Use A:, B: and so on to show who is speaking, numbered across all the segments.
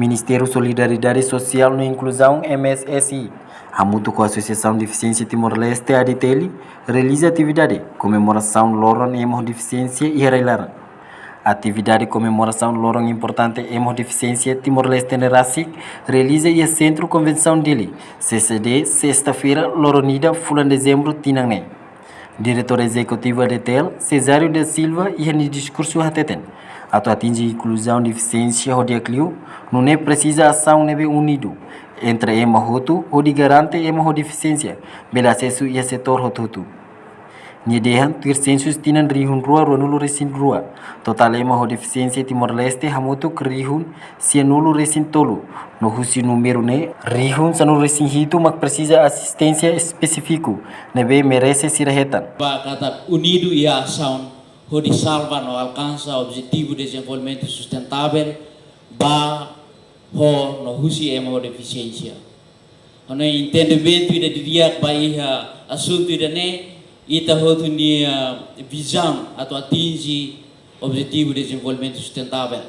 A: Ministério Solidariedade Social e Inclusão MSSI, junto com a Associação de Deficiência Timor-Leste ADTL, realiza atividade comemoração Loron Hemodificiência e Reilaran. Atividade comemoração Loron importante Hemodificiência Timor-Leste Neracic realiza e Centro Convenção dele, CCD, sexta-feira, Loronida, fulan dezembro, Tinangne. Diretor Executivo ADTL, Cesário da Silva, e no discurso hateten. Ato atinge inclusão de deficiência Rodiacliu, não é precisa ação nebe unido entre ema hotu, Rodi garante ema deficiência, bela acesso e setor hotutu. Nyedehan tir sensus tinan rihun rua nulo resin rua. Total ema deficiência Timor-Leste hamutu kerihun sia nulo resin tolu. No husi número ne rihun sanu resin hitu mak precisa assistência específico, nebe merece sirahetan.
B: Kata unido e a ação Rodi salva no alcança o objetivo de desenvolvimento sustentável no husi ema deficiência. No entendimento da dia baia assunto da ne ita hotu ni visão atau atinge objetivo de desenvolvimento sustentável.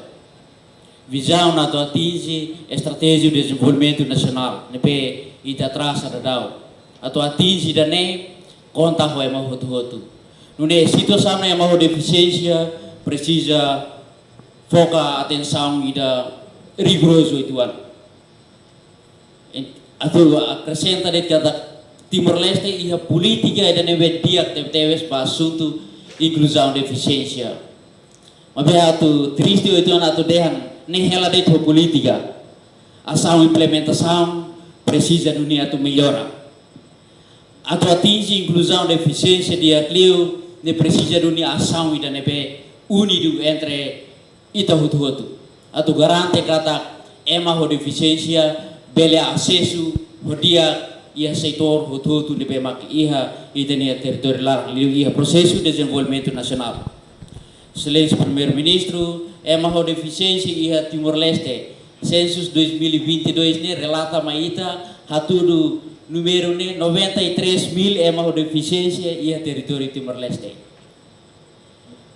B: Visão atau atinge estratégia de desenvolvimento nacional. Nepe ita traça da dau atau atinge da ne conta ho ema hotu. Nune situação na ema deficiência precisa foca atenção ida rigoroso itu an. Atau acrescenta de kata Timor-Leste ia política e neve dia teves para assunto inclusão deficiência. Mas atu triste itu an atu dehan nem ela de política. Ação implementação precisa dunia tu melhora. Atu atinge inclusão deficiência dia clio ne precisa dunia ação ida neve unido entre ita hutu. Atu garante kata ema deficiência bele acesso dia ia setor hutu de bemak iha idenia territorial iha processo de desenvolvimento nacional. Excelência Primeiro-Ministro, ema deficiência iha Timor-Leste, census 2022 ne relata maita hatudu número ne 93.000 ema deficiência iha território Timor-Leste.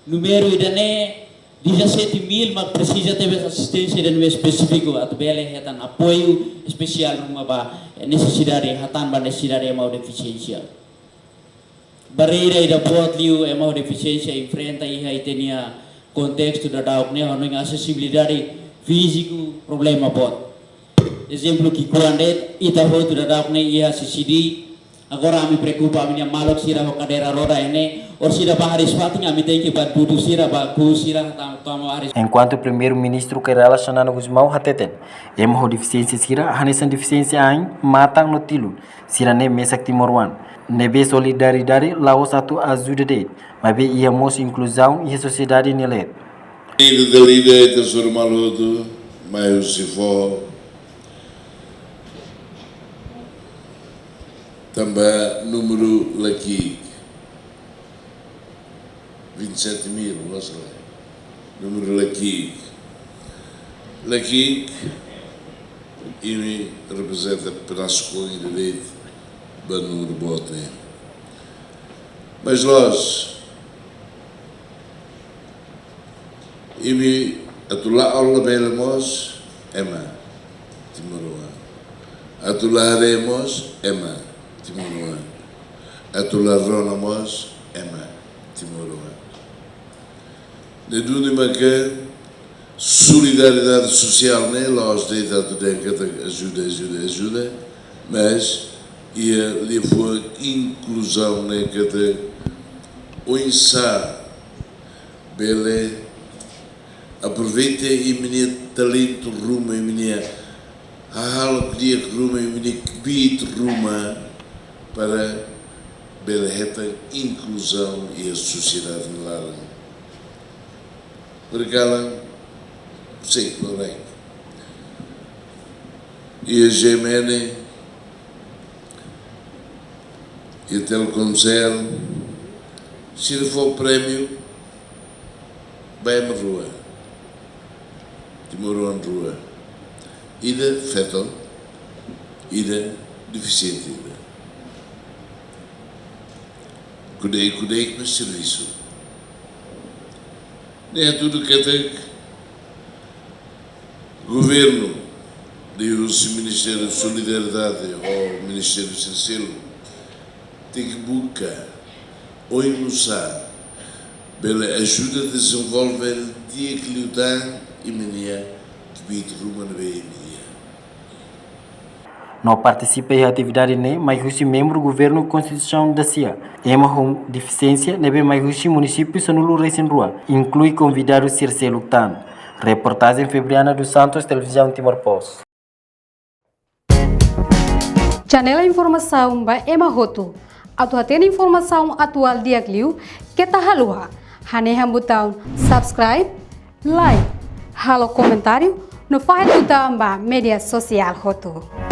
B: Número idane 17.000 mas precisa ter assistência de nível específico atau bele hatan apoio especial rumah ba necessidade hatan ba necessidade ema deficiência. Barreira ida buat liu ema deficiência enfrenta iha itenia contexto da dauk ne hono acessibilidade físico problema bot. Exemplo que quando ita hotu da dauk ne iha CCD agora me preocupa a minha malok sira ho cadeira roda ene or sira bahari swating ami tem que bat budu sira ba ku sira tamo aris.
A: Enquanto o primeiro-ministro que relaciona Gusmão hateten, ema deficiência sira hanesan deficiência ain matang no tilu sira ne mesak Timor-Wan. Nebe solidariedade lao satu ajuda de, mas ia mos inclusão e sociedade nelet.
C: Ainda da lida tesouro maludo, mas se for também número aqui 27.000, não sei. Número aqui e representa apenas coisa de leite, número bote. Mas nós e atulah Allah belemos ema Timor-Wan. Atulah haremos ema Timor-Wan. Atulah ronamos ema Timor-Wan. De dunia maka solidariedade social né, nós deitado dentro que ajuda, mas ia levar inclusão né que te oinsa bele aproveita e menina talento ruma e menina hal dia ruma e menina bit ruma para bele reta inclusão e a sociedade lá. Porque ela sei não é e a Gemene e a Telkomsel se for prêmio vai à rua Timor-Wan rua ida fetal ida deficiente ida kudei mas serviço nem é tudo que tem governo do Ministério de Solidariedade ou Ministério Sincero, tem que buscar ou ilusar pela ajuda de desenvolver dia que lhe dá e manhã que bit rumo na meia.
A: Não participa em atividade nem mais os membro do governo constituição da CIA. Ema com deficiência nebe mais os municípios sonulu recém-rua. Inclui convidado Circe Luctan. Reportagem Febriana dos Santos, Televisão Timor Post.
D: Janela informação ba Ema Roto. Atau tem informação atual dia Gliu que tá halua. Hane botão subscribe, like, halo comentário no file botão ba media social Roto.